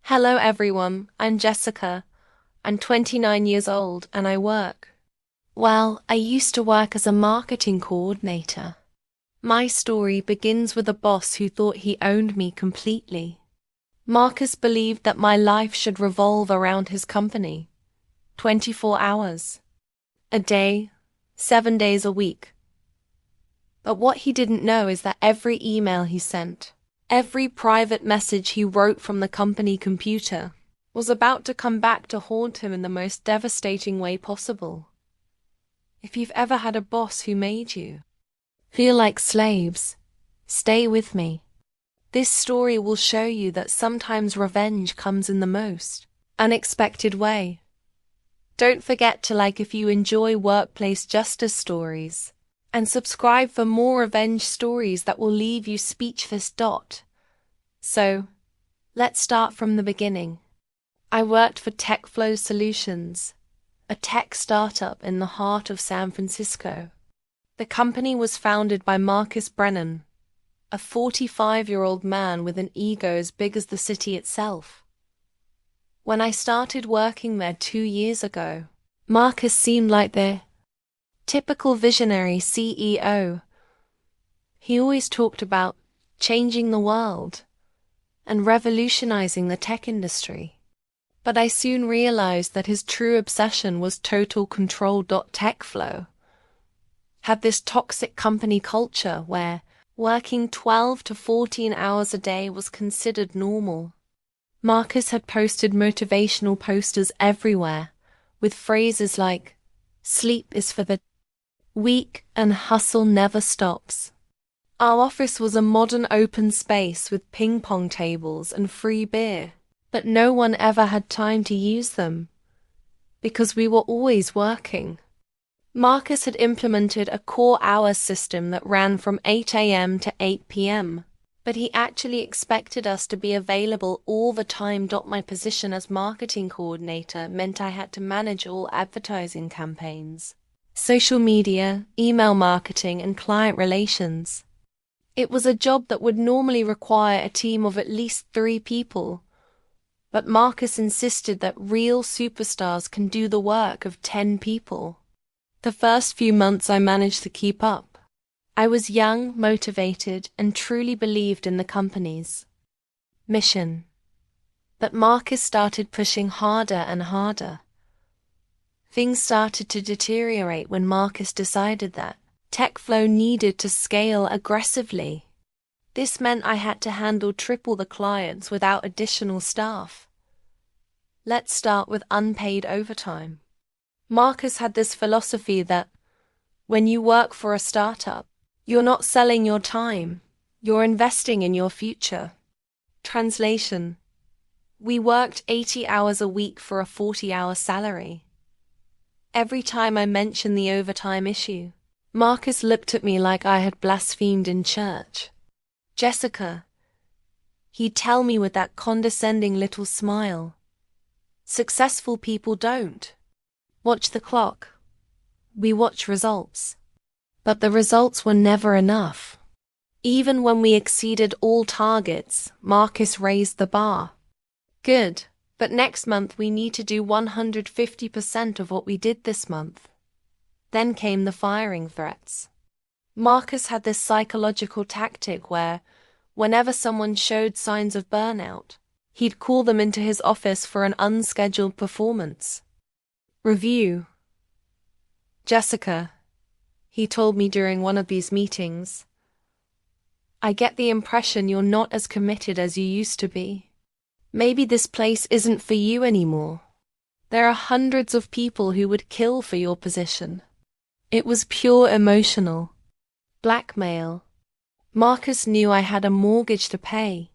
Hello everyone, I'm Jessica. I'm 29 years old and I work. Well, I used to work as a marketing coordinator. My story begins with a boss who thought he owned me completely. Marcus believed that my life should revolve around his company. 24 hours a day, 7 days a week. But what he didn't know is that every email he sent, every private message he wrote from the company computer, was about to come back to haunt him in the most devastating way possible. If you've ever had a boss who made you feel like slaves, stay with me. This story will show you that sometimes revenge comes in the most unexpected way. Don't forget to like if you enjoy workplace justice stories, and subscribe for more revenge stories that will leave you speechless. So, let's start from the beginning. I worked for TechFlow Solutions, a tech startup in the heart of San Francisco. The company was founded by Marcus Brennan, a 45-year-old man with an ego as big as the city itself. When I started working there 2 years ago, Marcus seemed like the typical visionary CEO. He always talked about changing the world and revolutionizing the tech industry. But I soon realized that his true obsession was total control. TechFlow had this toxic company culture where working 12 to 14 hours a day was considered normal. Marcus had posted motivational posters everywhere with phrases like, "Sleep is for the weak and hustle never stops." Our office was a modern open space with ping pong tables and free beer, but no one ever had time to use them because we were always working. Marcus had implemented a core hours system that ran from 8 a.m. to 8 p.m., but he actually expected us to be available all the time. My position as marketing coordinator meant I had to manage all advertising campaigns, social media, email marketing, and client relations. It was a job that would normally require a team of at least 3 people, but Marcus insisted that real superstars can do the work of 10 people. The first few months I managed to keep up. I was young, motivated, and truly believed in the company's mission. But Marcus started pushing harder and harder. Things started to deteriorate when Marcus decided that TechFlow needed to scale aggressively. This meant I had to handle triple the clients without additional staff. Let's start with unpaid overtime. Marcus had this philosophy that when you work for a startup, you're not selling your time, you're investing in your future. Translation: we worked 80 hours a week for a 40-hour salary. Every time I mentioned the overtime issue, Marcus looked at me like I had blasphemed in church. "Jessica," he'd tell me with that condescending little smile, "successful people don't watch the clock. We watch results." But the results were never enough. Even when we exceeded all targets, Marcus raised the bar. "Good, but next month we need to do 150% of what we did this month." Then came the firing threats. Marcus had this psychological tactic where, whenever someone showed signs of burnout, he'd call them into his office for an unscheduled performance review. "Jessica," he told me during one of these meetings, "I get the impression you're not as committed as you used to be. Maybe this place isn't for you anymore. There are hundreds of people who would kill for your position." It was pure emotional blackmail. Marcus knew I had a mortgage to pay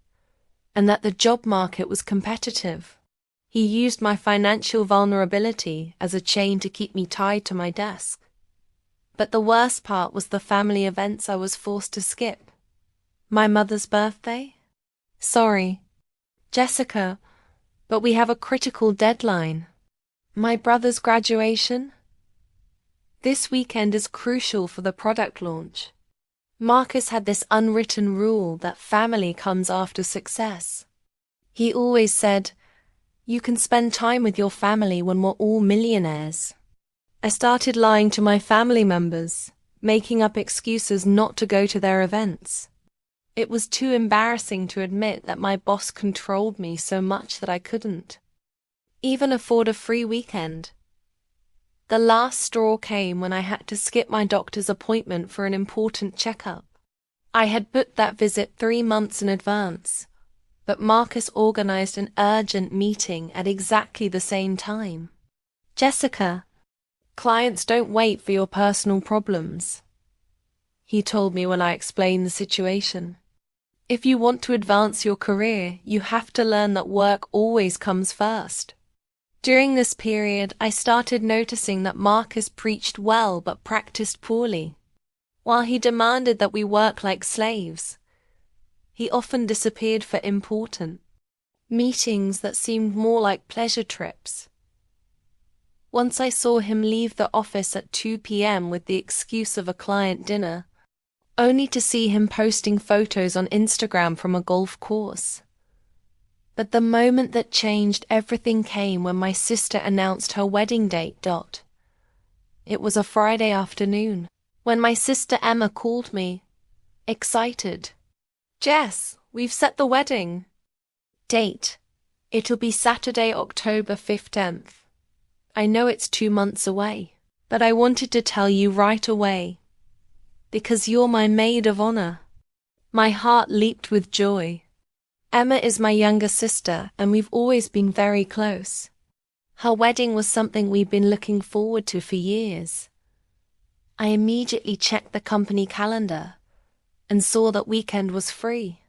and that the job market was competitive. He used my financial vulnerability as a chain to keep me tied to my desk. But the worst part was the family events I was forced to skip. My mother's birthday? "Sorry, Jessica, but we have a critical deadline." My brother's graduation? "This weekend is crucial for the product launch." Marcus had this unwritten rule that family comes after success. He always said, You can spend time with your family when we're all millionaires. I started lying to my family members, making up excuses not to go to their events. It was too embarrassing to admit that my boss controlled me so much that I couldn't even afford a free weekend. The last straw came when I had to skip my doctor's appointment for an important checkup. I had booked that visit 3 months in advance, but Marcus organized an urgent meeting at exactly the same time. "Jessica, clients don't wait for your personal problems," he told me when I explained the situation. "If you want to advance your career, you have to learn that work always comes first." During this period, I started noticing that Marcus preached well but practiced poorly. While he demanded that we work like slaves, he often disappeared for important meetings that seemed more like pleasure trips. Once I saw him leave the office at 2 p.m. with the excuse of a client dinner, only to see him posting photos on Instagram from a golf course. But the moment that changed everything came when my sister announced her wedding date. It was a Friday afternoon, when my sister Emma called me, excited. "Jess, we've set the wedding date. It'll be Saturday, October 15th. I know it's 2 months away, but I wanted to tell you right away, because you're my maid of honor." My heart leaped with joy. Emma is my younger sister, and we've always been very close. Her wedding was something we'd been looking forward to for years. I immediately checked the company calendar and saw that weekend was free.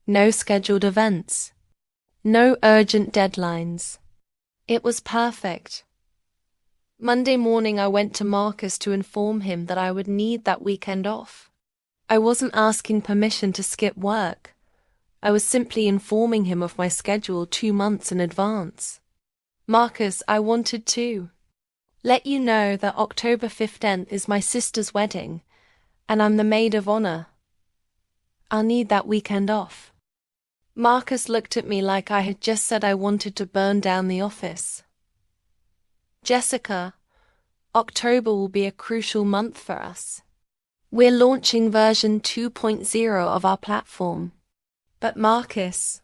No scheduled events. No urgent deadlines. It was perfect. Monday morning I went to Marcus to inform him that I would need that weekend off. I wasn't asking permission to skip work. I was simply informing him of my schedule 2 months in advance. "Marcus, I wanted to let you know that October 15th is my sister's wedding, and I'm the maid of honor. I'll need that weekend off." Marcus looked at me like I had just said I wanted to burn down the office. "Jessica, October will be a crucial month for us. We're launching version 2.0 of our platform. But Marcus,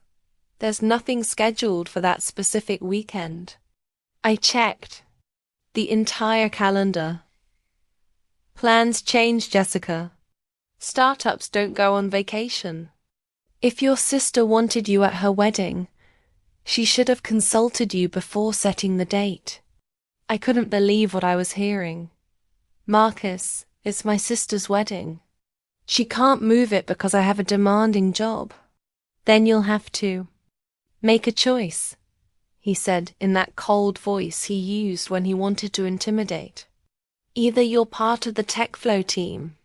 there's nothing scheduled for that specific weekend." I checked the entire calendar. "Plans change, Jessica. Startups don't go on vacation. If your sister wanted you at her wedding, she should have consulted you before setting the date." I couldn't believe what I was hearing. "Marcus, it's my sister's wedding. She can't move it because I have a demanding job." "Then you'll have to make a choice," he said in that cold voice he used when he wanted to intimidate. "Either you're part of the TechFlow team,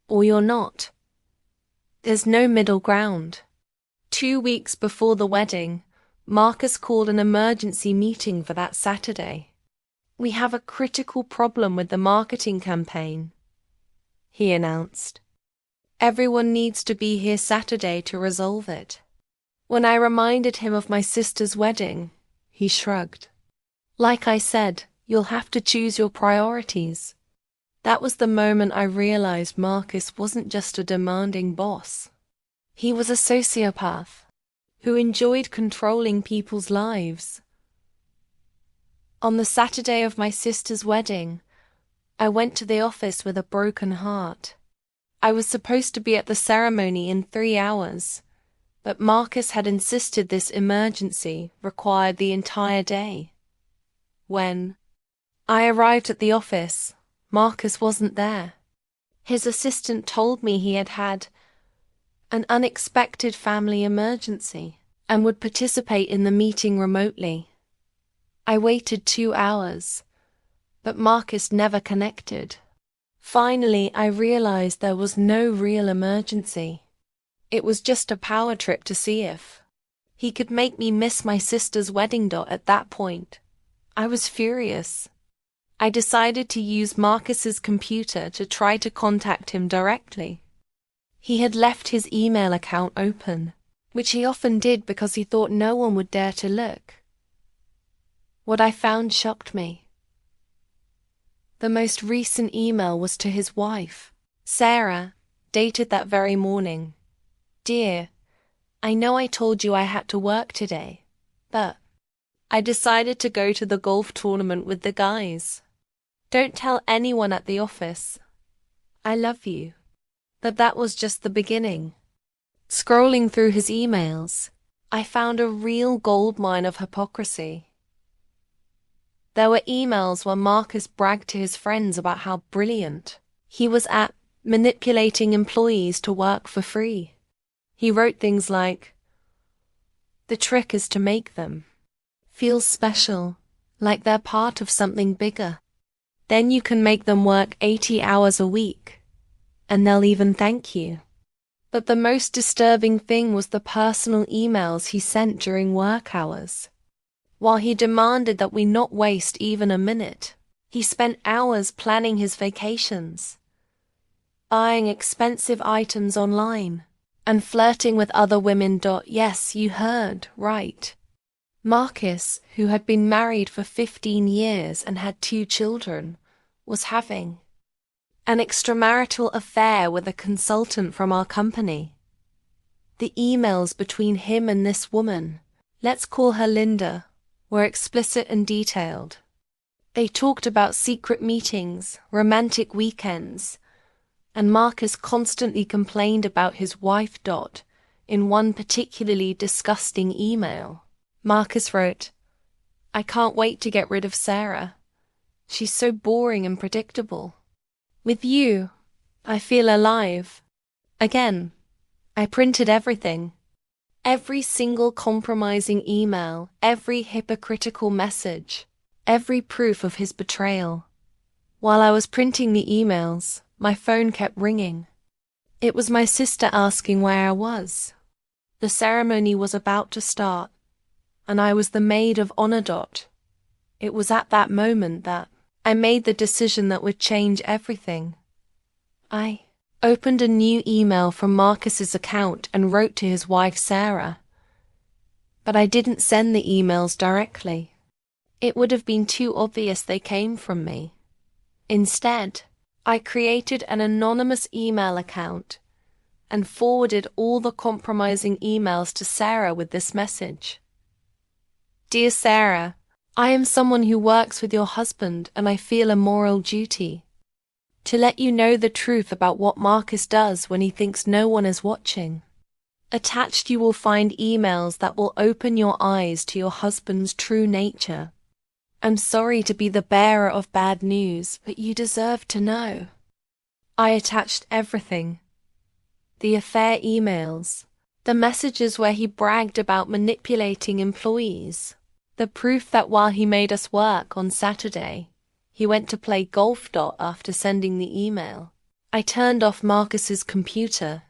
or you're not. There's no middle ground." 2 weeks before the wedding, Marcus called an emergency meeting for that Saturday. "We have a critical problem with the marketing campaign," he announced. "Everyone needs to be here Saturday to resolve it." When I reminded him of my sister's wedding, he shrugged. "Like I said, you'll have to choose your priorities." That was the moment I realized Marcus wasn't just a demanding boss. He was a sociopath who enjoyed controlling people's lives. On the Saturday of my sister's wedding, I went to the office with a broken heart. I was supposed to be at the ceremony in 3 hours, but Marcus had insisted this emergency required the entire day. When I arrived at the office, Marcus wasn't there. His assistant told me he had an unexpected family emergency and would participate in the meeting remotely. I waited 2 hours, but Marcus never connected. Finally, I realized there was no real emergency. It was just a power trip to see if he could make me miss my sister's wedding. At that point, I was furious. I decided to use Marcus's computer to try to contact him directly. He had left his email account open, which he often did because he thought no one would dare to look. What I found shocked me. The most recent email was to his wife, Sarah, dated that very morning. Dear, I know I told you I had to work today, but I decided to go to the golf tournament with the guys. Don't tell anyone at the office. I love you. But that was just the beginning. Scrolling through his emails, I found a real goldmine of hypocrisy. There were emails where Marcus bragged to his friends about how brilliant he was at manipulating employees to work for free. He wrote things like, "The trick is to make them feel special, like they're part of something bigger. Then you can make them work 80 hours a week, and they'll even thank you." But the most disturbing thing was the personal emails he sent during work hours. While he demanded that we not waste even a minute, he spent hours planning his vacations, buying expensive items online, and flirting with other women. Yes, you heard right. Marcus, who had been married for 15 years and had 2 children, was having an extramarital affair with a consultant from our company. The emails between him and this woman, let's call her Linda, were explicit and detailed. They talked about secret meetings, romantic weekends, and Marcus constantly complained about his wife. In one particularly disgusting email, Marcus wrote, "I can't wait to get rid of Sarah. She's so boring and predictable. With you, I feel alive." Again, I printed everything. Every single compromising email, every hypocritical message, every proof of his betrayal. While I was printing the emails, my phone kept ringing. It was my sister asking where I was. The ceremony was about to start, and I was the maid of honor. It was at that moment that I made the decision that would change everything. I opened a new email from Marcus's account and wrote to his wife Sarah. But I didn't send the emails directly. It would have been too obvious they came from me. Instead, I created an anonymous email account and forwarded all the compromising emails to Sarah with this message. "Dear Sarah, I am someone who works with your husband, and I feel a moral duty to let you know the truth about what Marcus does when he thinks no one is watching. Attached you will find emails that will open your eyes to your husband's true nature. I'm sorry to be the bearer of bad news, but you deserve to know." I attached everything. The affair emails, the messages where he bragged about manipulating employees, the proof that while he made us work on Saturday, he went to play golf. After sending the email, I turned off Marcus's computer,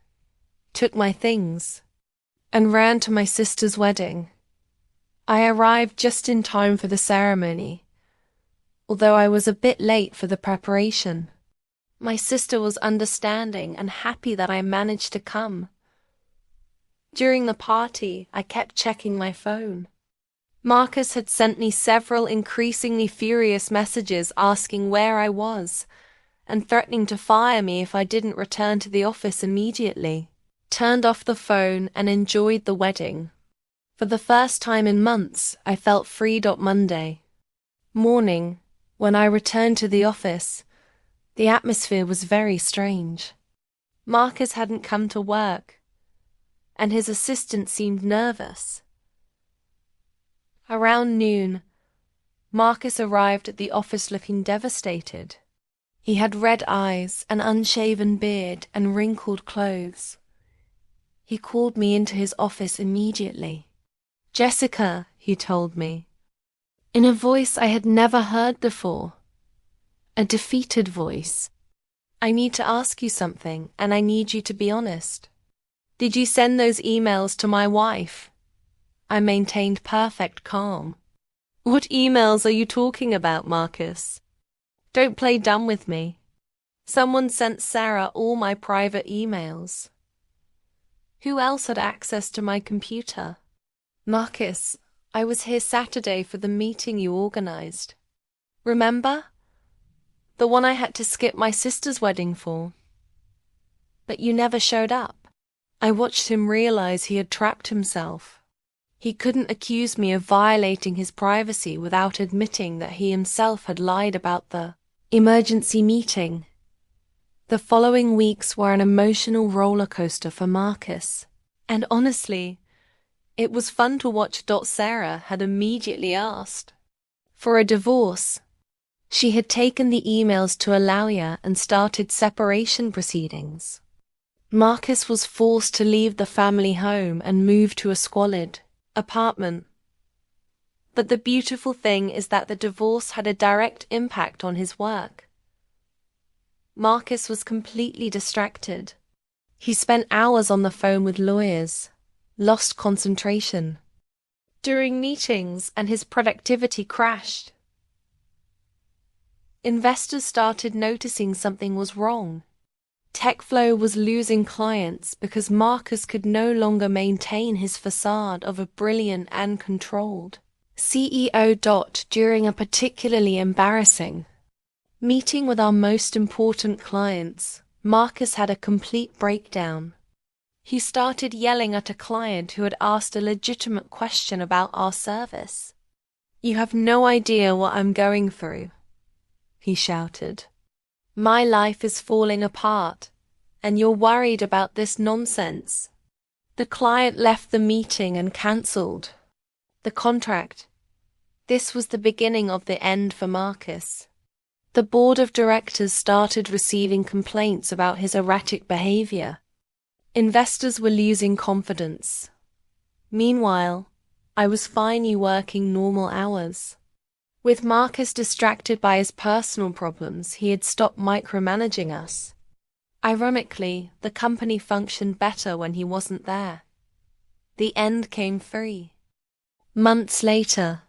took my things, and ran to my sister's wedding. I arrived just in time for the ceremony, although I was a bit late for the preparation. My sister was understanding and happy that I managed to come. During the party, I kept checking my phone. Marcus had sent me several increasingly furious messages asking where I was and threatening to fire me if I didn't return to the office immediately. Turned off the phone and enjoyed the wedding. For the first time in months, I felt free. Monday morning, when I returned to the office, the atmosphere was very strange. Marcus hadn't come to work, and his assistant seemed nervous. Around noon, Marcus arrived at the office looking devastated. He had red eyes, an unshaven beard, and wrinkled clothes. He called me into his office immediately. "Jessica," he told me, in a voice I had never heard before, a defeated voice. "I need to ask you something, and I need you to be honest. Did you send those emails to my wife?" I maintained perfect calm. "What emails are you talking about, Marcus? Don't play dumb with me. Someone sent Sarah all my private emails. Who else had access to my computer?" "Marcus, I was here Saturday for the meeting you organized. Remember? The one I had to skip my sister's wedding for. But you never showed up. I watched him realize he had trapped himself. He couldn't accuse me of violating his privacy without admitting that he himself had lied about the emergency meeting. The following weeks were an emotional roller coaster for Marcus. And honestly, it was fun to watch. Sarah had immediately asked for a divorce. She had taken the emails to a lawyer and started separation proceedings. Marcus was forced to leave the family home and move to a squalid apartment. But the beautiful thing is that the divorce had a direct impact on his work. Marcus was completely distracted. He spent hours on the phone with lawyers, lost concentration during meetings, and his productivity crashed. Investors started noticing something was wrong. TechFlow was losing clients because Marcus could no longer maintain his facade of a brilliant and controlled CEO. During a particularly embarrassing meeting with our most important clients, Marcus had a complete breakdown. He started yelling at a client who had asked a legitimate question about our service. "You have no idea what I'm going through," he shouted. "My life is falling apart, and you're worried about this nonsense." The client left the meeting and cancelled the contract. This was the beginning of the end for Marcus. The board of directors started receiving complaints about his erratic behavior. Investors were losing confidence. Meanwhile, I was finally working normal hours. With Marcus distracted by his personal problems, he had stopped micromanaging us. Ironically, the company functioned better when he wasn't there. The end came free. Months later,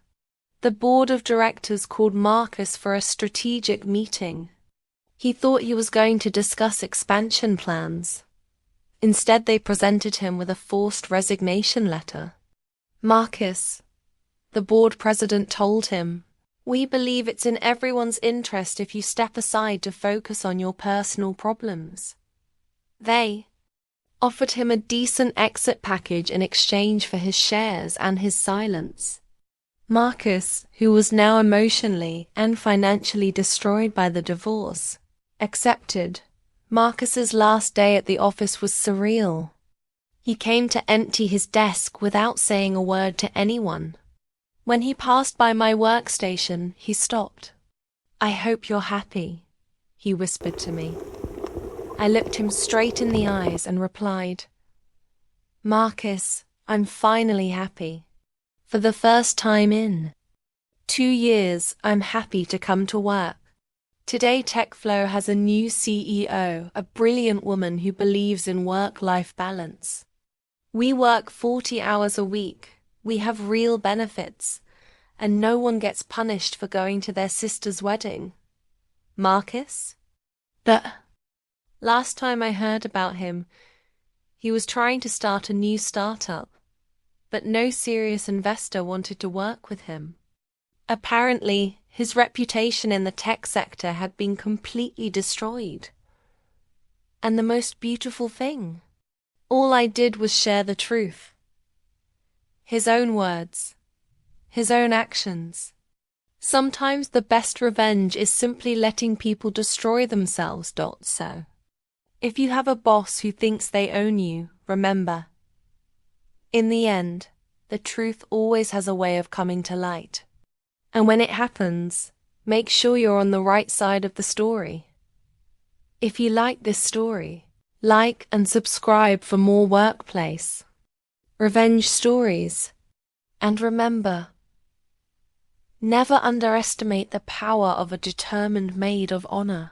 the board of directors called Marcus for a strategic meeting. He thought he was going to discuss expansion plans. Instead, they presented him with a forced resignation letter. "Marcus," the board president told him, "we believe it's in everyone's interest if you step aside to focus on your personal problems." They offered him a decent exit package in exchange for his shares and his silence. Marcus, who was now emotionally and financially destroyed by the divorce, accepted. Marcus's last day at the office was surreal. He came to empty his desk without saying a word to anyone. When he passed by my workstation, he stopped. "I hope you're happy," he whispered to me. I looked him straight in the eyes and replied, "Marcus, I'm finally happy. For the first time in 2 years, I'm happy to come to work." Today, TechFlow has a new CEO, a brilliant woman who believes in work-life balance. We work 40 hours a week, we have real benefits, and no one gets punished for going to their sister's wedding. Marcus? The last time I heard about him, he was trying to start a new startup, but no serious investor wanted to work with him. Apparently, his reputation in the tech sector had been completely destroyed. And the most beautiful thing, all I did was share the truth. His own words, his own actions. Sometimes the best revenge is simply letting people destroy themselves. So, if you have a boss who thinks they own you, remember, in the end, the truth always has a way of coming to light. And when it happens, make sure you're on the right side of the story. If you like this story, like and subscribe for more workplace revenge stories. And remember, never underestimate the power of a determined maid of honor.